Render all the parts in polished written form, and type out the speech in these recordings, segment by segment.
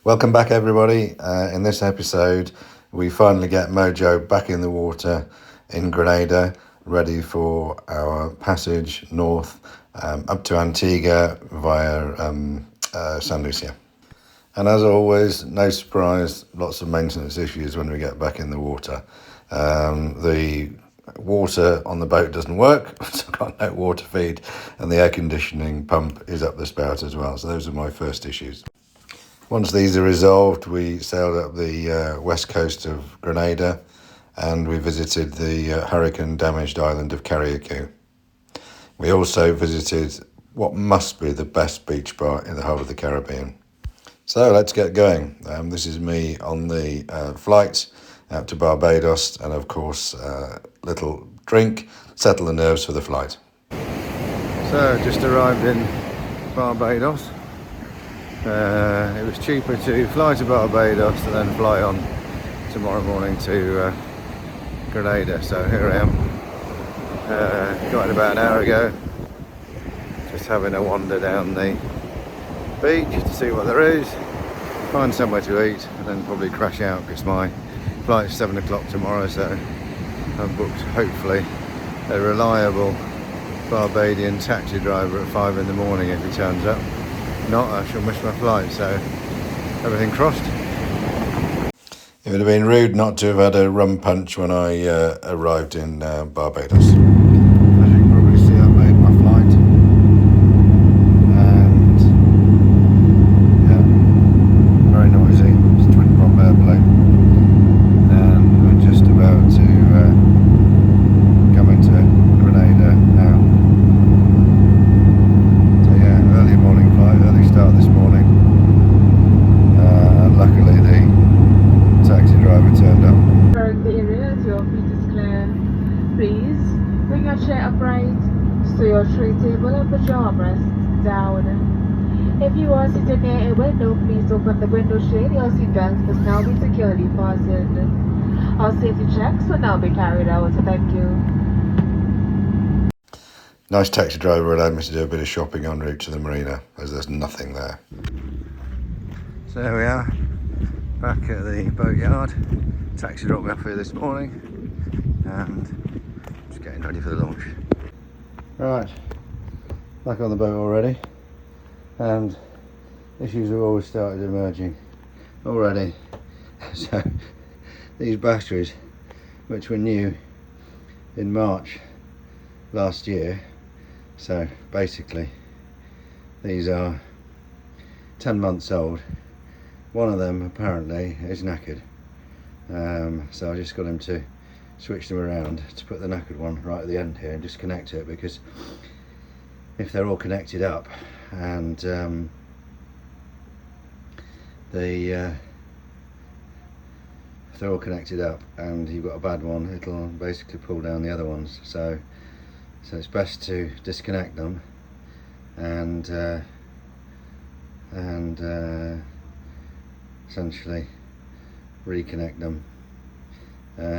Welcome back, everybody. In this episode, we finally get Mojo back in the water in Grenada, ready for our passage north up to Antigua via San Lucia. And as always, no surprise, lots of maintenance issues when we get back in the water. The water on the boat doesn't work, so I've got no water feed, and the air conditioning pump is up the spout as well. So those are my first issues. Once these are resolved, we sailed up the west coast of Grenada and we visited the hurricane-damaged island of Cariacou. We also visited what must be the best beach bar in the whole of the Caribbean. So let's get going. This is me on the flight out to Barbados, and of course, little drink, settle the nerves for the flight. So just arrived in Barbados. It was cheaper to fly to Barbados and then fly on tomorrow morning to Grenada. So here I am, got in about an hour ago, just having a wander down the beach to see what there is, find somewhere to eat, and then probably crash out because my flight's 7 o'clock tomorrow. So I've booked, hopefully, a reliable Barbadian taxi driver at 5 in the morning if he turns up. Not, I shall miss my flight, so everything crossed. It would have been rude not to have had a rum punch when I arrived in Barbados. As you can probably see, I made my flight, and yeah, very noisy. It's a twin prop airplane, and we're just about to come into Grenada now. Start this morning, and luckily the taxi driver turned up. The area as your feet is clear. Please bring your chair upright, stow your tray table and put your armrest down. If you are sitting near a window, please open the window shade. Your seatbelt must now be securely fastened. Our safety checks will now be carried out. Thank you. Nice taxi driver allowed me to do a bit of shopping en route to the marina, as there's nothing there. So there we are, back at the boatyard. Taxi dropped me off here this morning, and just getting ready for the launch. Right, back on the boat already, and issues have always started emerging already. So these batteries, which were new in March last year, so basically these are 10 months old. One of them apparently is knackered, so I just got him to switch them around to put the knackered one right at the end here and disconnect it, because if they're all connected up and if they're all connected up and you've got a bad one, it'll basically pull down the other ones. So it's best to disconnect them and essentially reconnect them,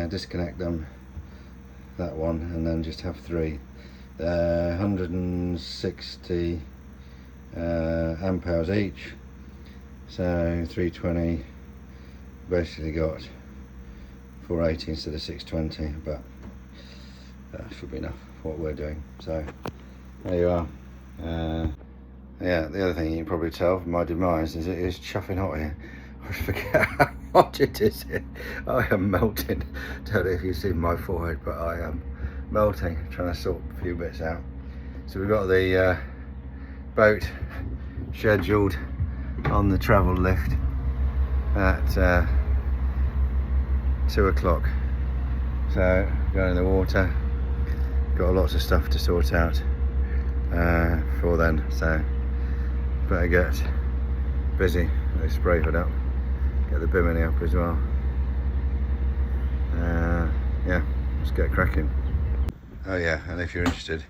disconnect them, that one, and then just have three. 160 amp hours each, so 320, basically got 480 instead of 620, but that should be enough for what we're doing. So there you are. Yeah, the other thing you can probably tell from my demise is it is chuffing hot here. I forget how hot it is here. I am melting. Don't know if you've seen my forehead, but I am melting, trying to sort a few bits out. So we've got the boat scheduled on the travel lift at 2 o'clock. So going in the water, got lots of stuff to sort out for then, so better get busy. They spray hood up, get the bimini up as well. Yeah, let's get cracking. Oh yeah, and if you're interested,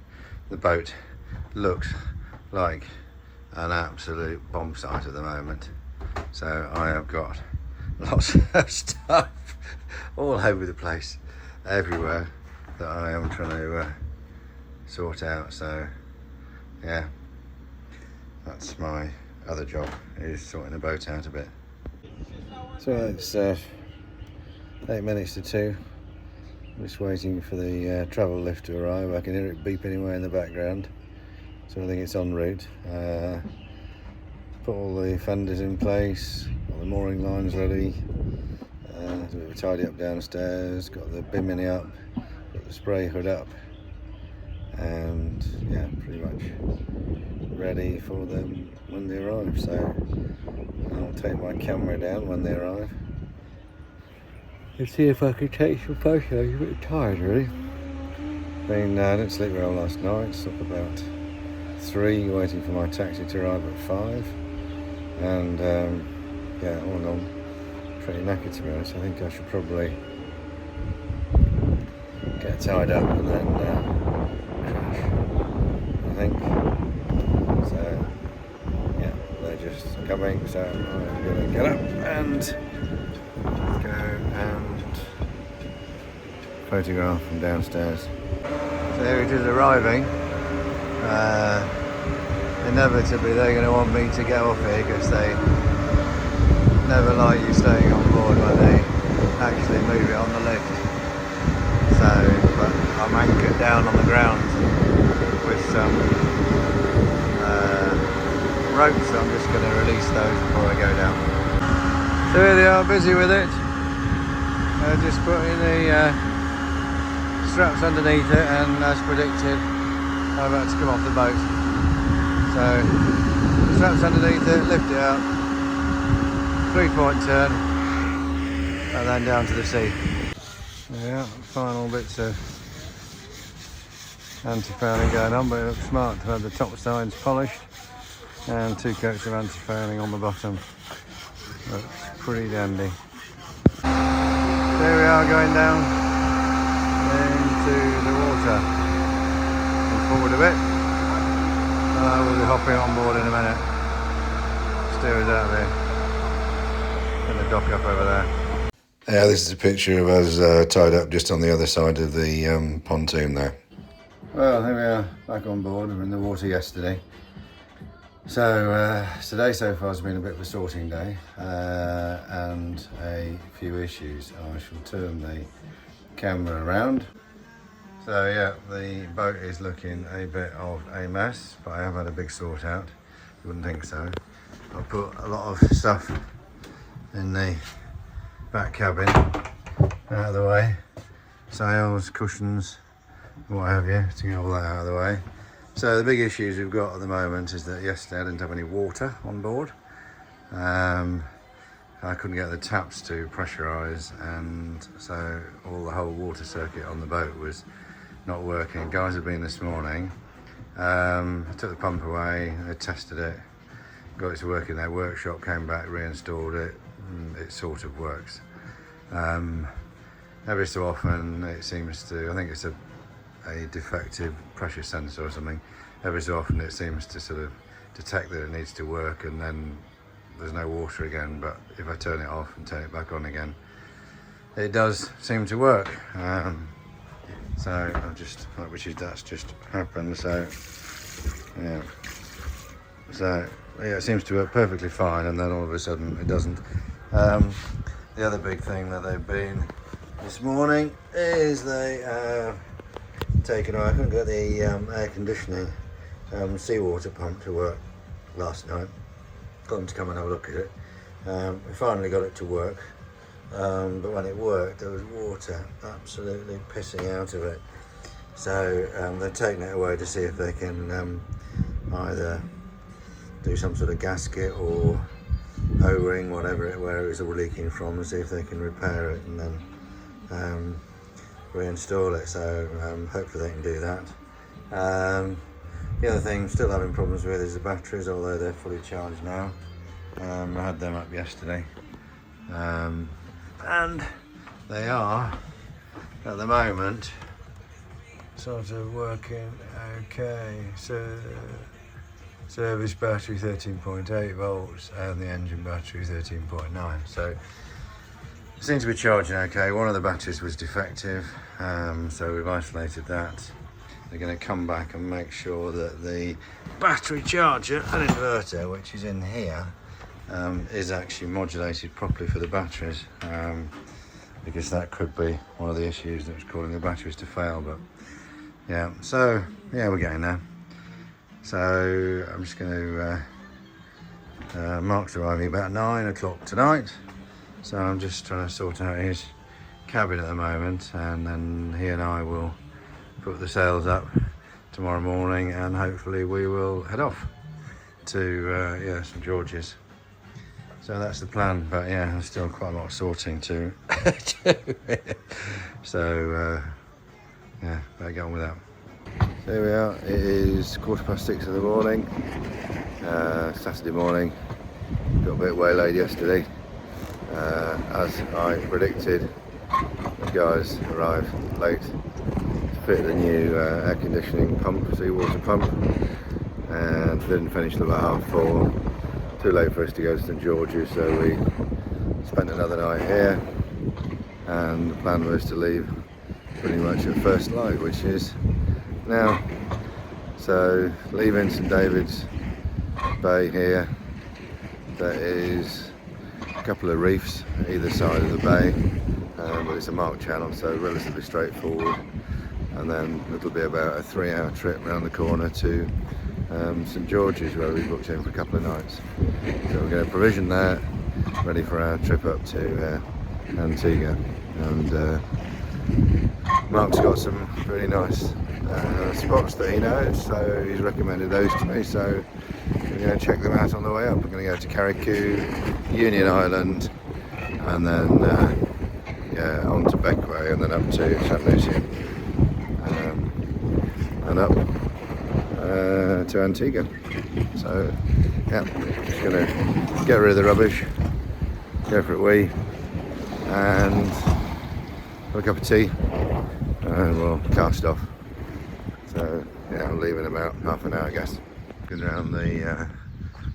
the boat looks like an absolute bomb site at the moment. So I have got lots of stuff all over the place, everywhere, that I am trying to sort out. So yeah, that's my other job, is sorting the boat out a bit. So it's 8 minutes to 2. I'm just waiting for the travel lift to arrive. I can hear it beeping away in the background, so I think it's en route. Put all the fenders in place, got the mooring lines ready, a bit of a tidy up downstairs, got the bimini up, got the spray hood up, and yeah, pretty much ready for them when they arrive. So I'll take my camera down when they arrive and see if I can take some photos. I'm a bit tired really. I didn't sleep well last night, so up about 3, waiting for my taxi to arrive at 5. And yeah, all in all, pretty knackered to be honest. I think I should probably get tied up and then crash, I think. So yeah, they're just coming, so I'm going to get up and go and photograph from downstairs. So here it is arriving. Inevitably they're going to want me to get off here because they never like you staying on board when they actually move it on the lift. So, but I'm anchored down on the ground with some ropes, so I'm just going to release those before I go down. So here they are, busy with it. Just putting the straps underneath it, and as predicted, I'm about to come off the boat. So, straps underneath it, lift it out, 3-point turn, and then down to the sea. Yeah, final bits of anti-fouling going on, but it looks smart to have the top sides polished and 2 coats of anti-fouling on the bottom. Looks pretty dandy. There we are, going down into the water. And forward a bit. We'll be hopping on board in a minute. Steer us out there. Gonna dock up over there. Yeah, this is a picture of us tied up just on the other side of the pontoon there. Well, here we are, back on board. We were in the water yesterday. So today so far has been a bit of a sorting day and a few issues. I shall turn the camera around. So yeah, the boat is looking a bit of a mess, but I have had a big sort out. You wouldn't think so. I put a lot of stuff in the back cabin out of the way. Sails, cushions, what have you, to get all that out of the way. So the big issues we've got at the moment is that yesterday I didn't have any water on board. I couldn't get the taps to pressurise, and so the whole water circuit on the boat was not working. Guys have been this morning. I took the pump away, they tested it, got it to work in their workshop, came back, reinstalled it, and it sort of works. Every so often it seems to, I think it's a defective pressure sensor or something. Every so often it seems to sort of detect that it needs to work, and then there's no water again, but if I turn it off and turn it back on again, it does seem to work. So that's just happened. So yeah, it seems to work perfectly fine, and then all of a sudden it doesn't. The other big thing that they've been this morning is they taken away. I couldn't get the air conditioning seawater pump to work last night. Got them to come and have a look at it. We finally got it to work, but when it worked there was water absolutely pissing out of it. So they've taken it away to see if they can either do some sort of gasket or O-ring, where it was all leaking from, and see if they can repair it and then reinstall it. So hopefully they can do that. The other thing I'm still having problems with is the batteries, although they're fully charged now. I had them up yesterday, and they are at the moment sort of working okay. So service battery 13.8 volts and the engine battery 13.9. So it seems to be charging okay. One of the batteries was defective, so we've isolated that. They're going to come back and make sure that the battery charger and inverter, which is in here, is actually modulated properly for the batteries, because that could be one of the issues that's causing the batteries to fail. But yeah, so yeah, we're getting there. So I'm just going to Mark's arriving about 9 o'clock tonight, so I'm just trying to sort out his cabin at the moment, and then he and I will put the sails up tomorrow morning, and hopefully we will head off to St George's. So that's the plan, but yeah, there's still quite a lot of sorting to do. So yeah, better get on with that. So here we are, it is 6:15 in the morning, Saturday morning. Got a bit waylaid yesterday. As I predicted, the guys arrived late to fit the new air conditioning pump, seawater pump, and didn't finish till about 4:30. Too late for us to go to St George's, so we spent another night here, and the plan was to leave pretty much at first light, which is now. So leaving St David's Bay here, there is a couple of reefs either side of the bay, but it's a marked channel, so relatively straightforward, and then it'll be about a 3-hour trip around the corner to St George's, where we booked in for a couple of nights. So we're going to provision that, ready for our trip up to Antigua. And Mark's got some really nice spots that he knows, so he's recommended those to me, so we're going to check them out on the way up. We're going to go to Cariacou, Union Island, and then on to Bequia, and then up to St Lucia, and up to Antigua. So yeah, just going to get rid of the rubbish, go for a wee, and have a cup of tea, and we'll cast off. So yeah, I'll leave in about half an hour, I guess. Looking around the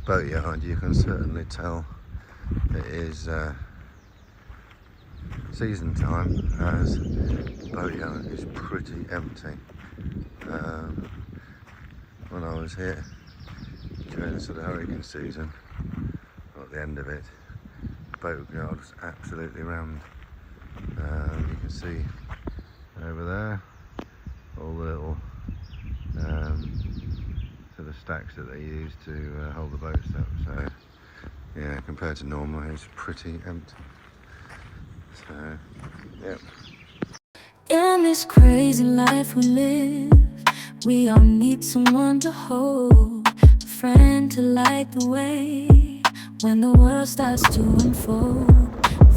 boatyard, you can certainly tell it is season time, as the boatyard is pretty empty. When I was here during the sort of hurricane season, or at the end of it, the boatyard was absolutely rammed. You can see over there all the little sort of stacks that they use to hold the boats up. So yeah, compared to normal, it's pretty empty. So yeah. In this crazy life we live, we all need someone to hold, a friend to light the way when the world starts to unfold.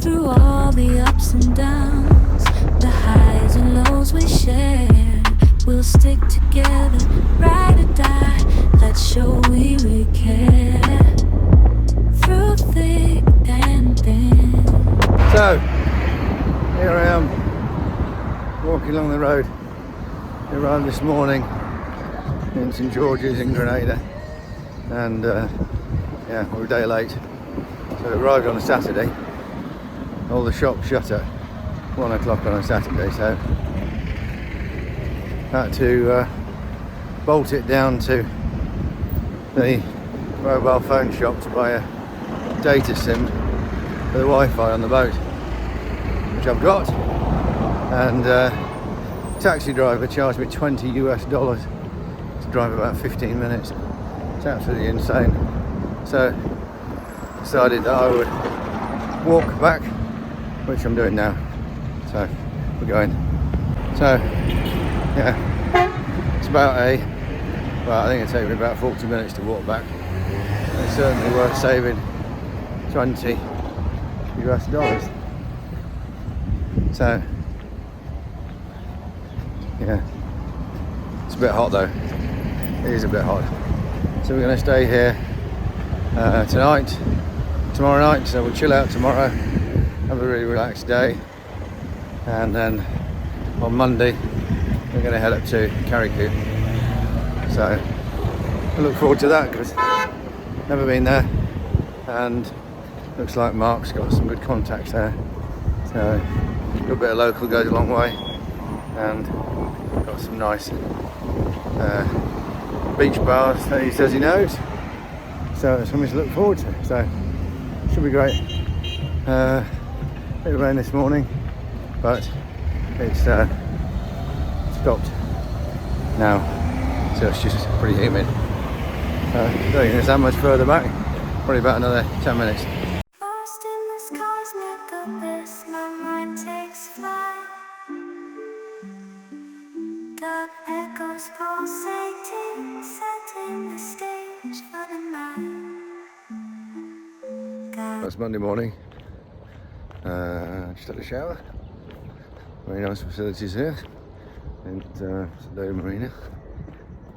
Through all the ups and downs, the highs and lows we share, we'll stick together, ride or die, let's show we really care. Through thick and thin. So here I am, walking along the road. We arrived this morning in St George's in Grenada, and yeah, we're a day late. So we arrived on a Saturday. All the shops shut at 1 o'clock on a Saturday, so had to bolt it down to the mobile phone shop to buy a data SIM for the Wi-Fi on the boat, which I've got, and taxi driver charged me $20 to drive about 15 minutes. It's absolutely insane. So decided that I would walk back, which I'm doing now. So we're going. So yeah, it's about well, I think it'll take me about 40 minutes to walk back. It's certainly worth saving $20. So yeah, it's a bit hot though. It is a bit hot. So we're going to stay here tomorrow night. So we'll chill out tomorrow, have a really relaxed day, and then on Monday we're going to head up to Cariacou. So I look forward to that because never been there, and looks like Mark's got some good contacts there. So a little bit of local goes a long way, and got some nice beach bars that he says he knows. So it's something to look forward to. So should be great. Bit of rain this morning, but it's stopped now, so it's just pretty humid. Don't think it's that much further back, probably about another 10 minutes. Lost in this cosmic abyss, my mind takes flight. Dark echoes pulsating, setting the stage for the night. It's Monday morning. Just had a shower. Very nice facilities here at Sado Marina,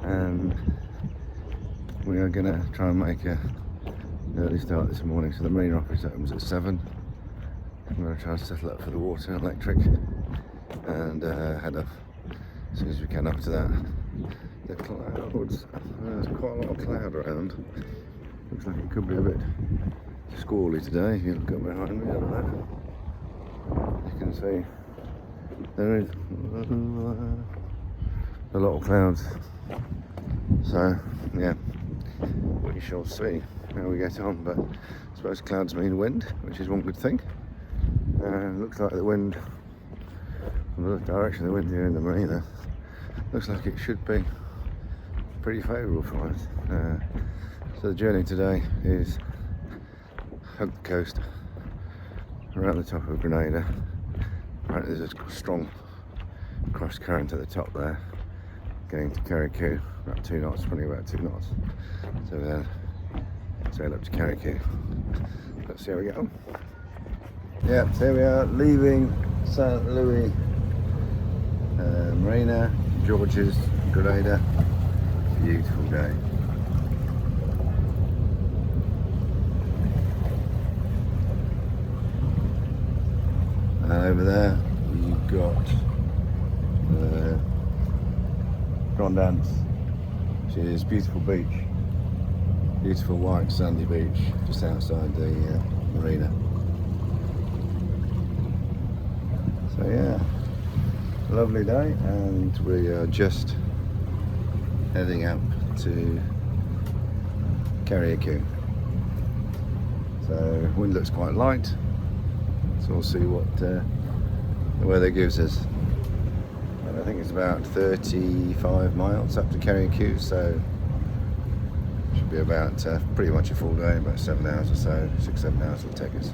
and we are going to try and make an early start this morning. So the marina office opens at 7. I'm going to try and settle up for the water and electric and head up as soon as we can after that. The clouds, there's quite a lot of cloud around. Looks like it could be a bit squally today. If you look up behind me over there, you can see there is a lot of clouds. So yeah, we shall see how we get on, but I suppose clouds mean wind, which is one good thing. Looks like the wind, from the direction of the wind here in the marina, looks like it should be pretty favourable for us. So the journey today is hug the coast around the top of Grenada. Apparently there's a strong cross current at the top there, going to Cariacou, about 2 knots, running about 2 knots. So then sail up to Cariacou. Let's see how we get on. Yeah, so here we are, leaving St. Louis Marina, George's, Grenada. Beautiful day. And over there you've got Grenada, which is beautiful beach, beautiful white sandy beach just outside the marina. So yeah, lovely day, and we are just heading up to Cariacou. So wind looks quite light, so we'll see what the weather gives us. And I think it's about 35 miles up to Cariacou, so should be about pretty much a full day, about 7 hours or so, 6-7 hours it'll take us.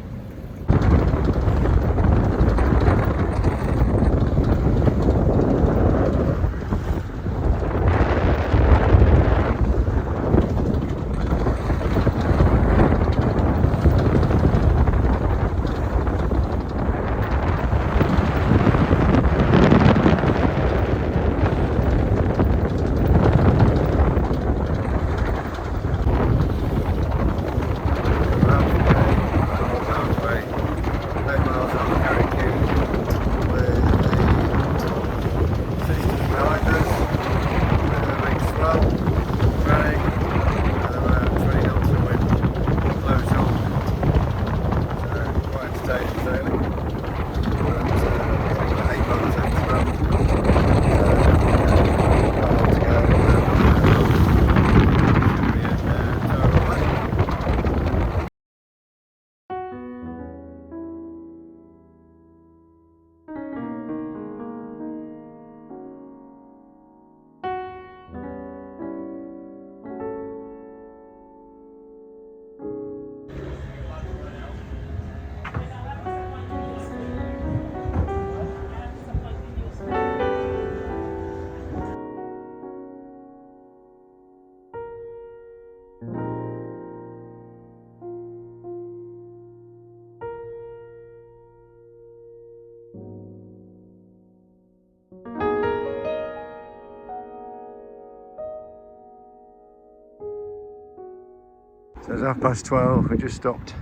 So it's 12:30, we just stopped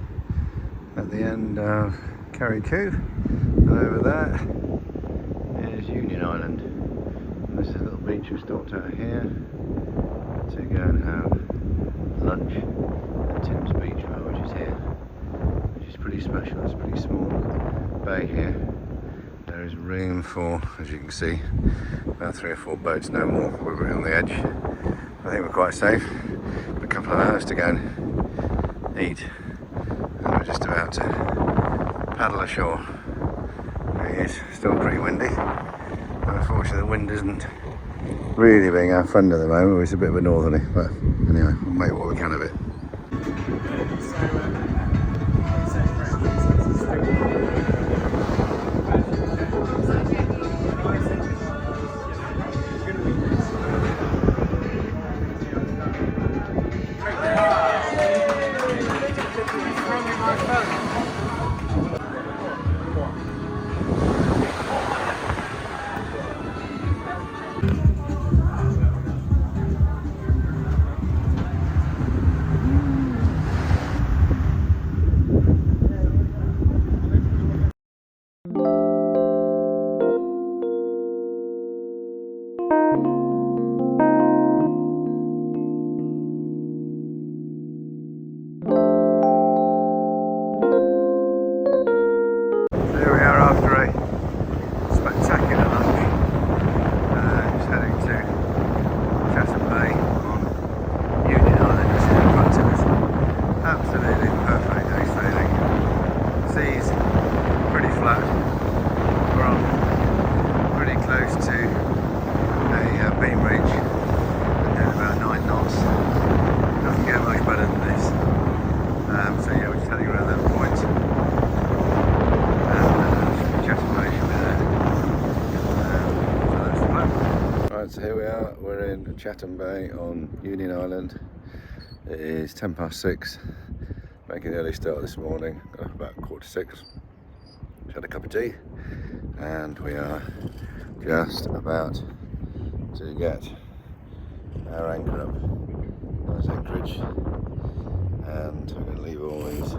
at the end of Cariacou, and over there is Union Island. And this is a little beach we stopped out here to go and have lunch at Tim's Beach Bar, which is here, which is pretty special. It's a pretty small bay here. There is room for, as you can see, about 3 or 4 boats, no more. We're on the edge. I think we're quite safe. A couple of hours to go and eat, and we're just about to paddle ashore. It's still pretty windy. Unfortunately, the wind isn't really being our friend at the moment. It's a bit of a northerly, but anyway, we'll make what we can of it. So here we are, we're in Chatham Bay on Union Island. It is 6:10, making an early start this morning, got up about 5:45. Just had a cup of tea and we are just about to get our anchor up. Nice anchorage, and we're going to leave all these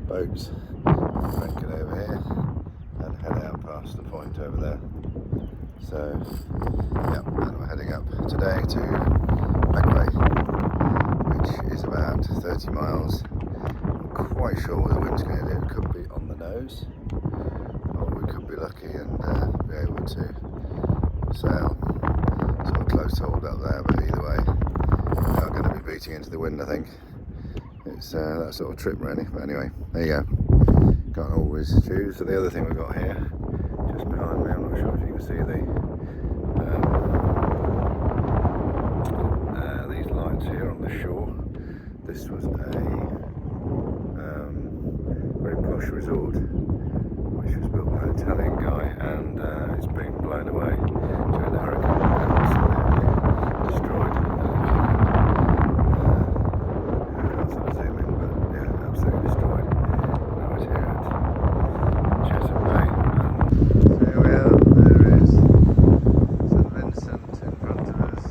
boats anchored over here and head out past the point over there. So, yeah, and we're heading up today to Bequia, which is about 30 miles. I'm quite sure what the wind's going to do. It could be on the nose, or we could be lucky and be able to sail sort of close hold up there, but either way, we are going to be beating into the wind, I think. It's that sort of trip really, but anyway, there you go. Can't always choose. So the other thing we've got here, just behind me, I'm not sure if you can see these lights here on the shore. This was a very posh resort which was built by an Italian guy, and it's been blown away during the hurricane, absolutely destroyed. I can't sort of zoom in, but yeah, absolutely destroyed. Now it's here at Chatham Bay. There we are, there is St Vincent in front of us,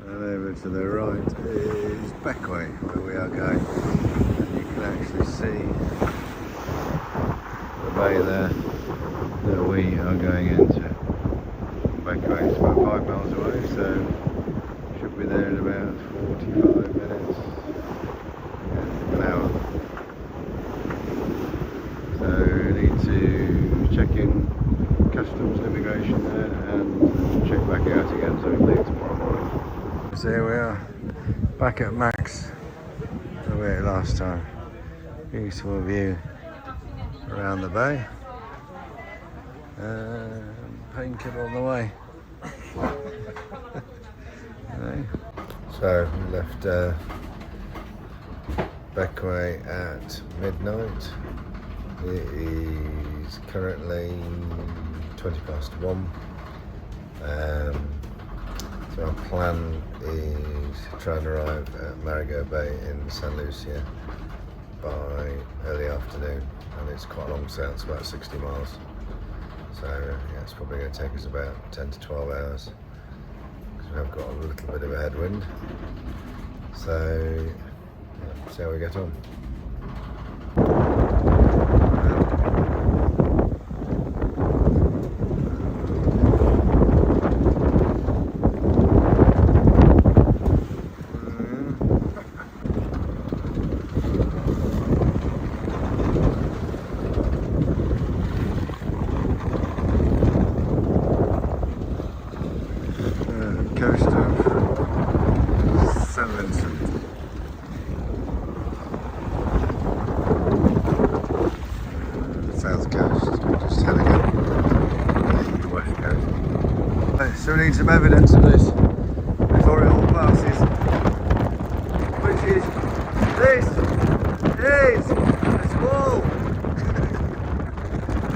and over to the right is Bequia, where we are going, and you can actually see the bay there that we are going into. Bequia is about 5 miles away, so should be there in about 45 minutes, an hour. So we need to check in customs and immigration there and check back out again so we can leave tomorrow morning. So here we are, back at Max, where we were last time. Beautiful view around the bay. Painkiller on the way. So we left Bequia at midnight. It is currently 1:20. So our plan is to try and arrive at Marigot Bay in St Lucia by early afternoon, and it's quite a long sail, it's about 60 miles. So yeah, it's probably going to take us about 10 to 12 hours because we have got a little bit of a headwind. So yeah, see how we get on. Coast of St Vincent. need some evidence of this before it all passes. Which is, this is a squall.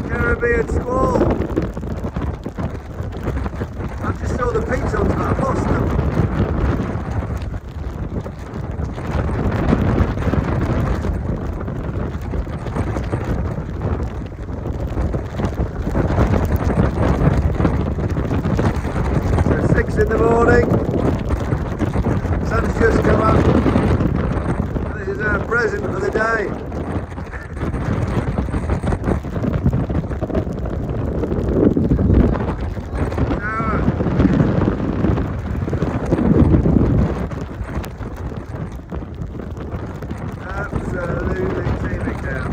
Caribbean squall. I just saw the pitons, but I lost them. It's 6 in the morning. Sun's just come up. This is our present for the day. Absolutely teeming down.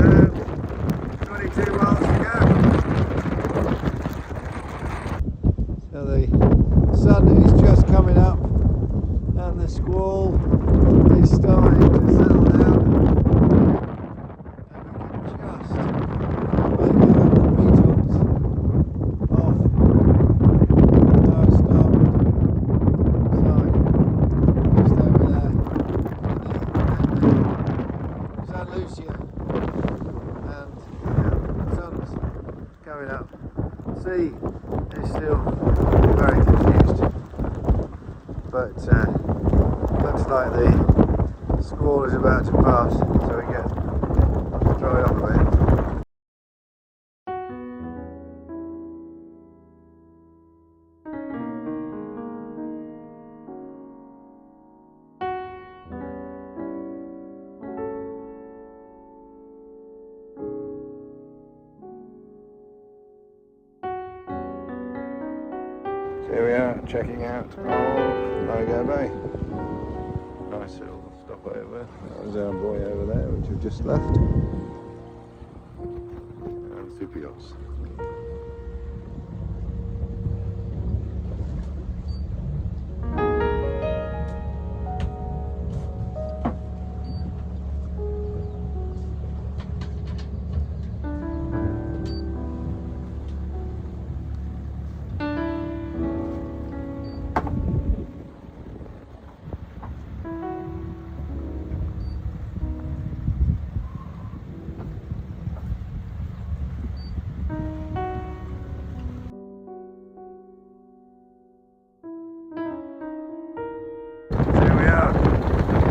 And 22 miles to go. So the sun is just coming up and the squall is starting to settle down. Lucia, and the sun's coming up. Sea is still very confused, but looks like the squall is about to pass, so we get dry off a bit. Here we are, checking out on Logo Bay. Nice little stopover. That was our boy over there, which we've just left. And super yachts.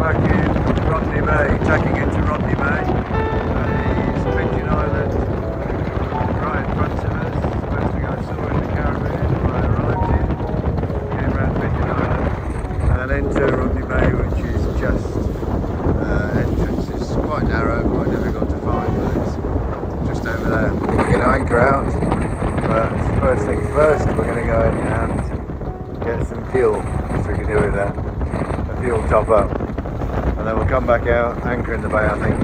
Back in Rodney Bay, tacking into Rodney Bay. That is Pigeon Island, right in front of us. First thing I saw in the Caribbean when I arrived here. Came around Pigeon Island and into Rodney Bay, which is just entrance is quite narrow, quite difficult to find, but it's just over there. We're going to anchor out, but first things first, we're going to go in and get some fuel, so we can do with that. A fuel top up. And then we'll come back out, anchor in the bay I think,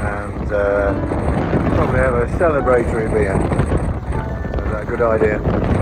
and probably have a celebratory beer. So is that a good idea?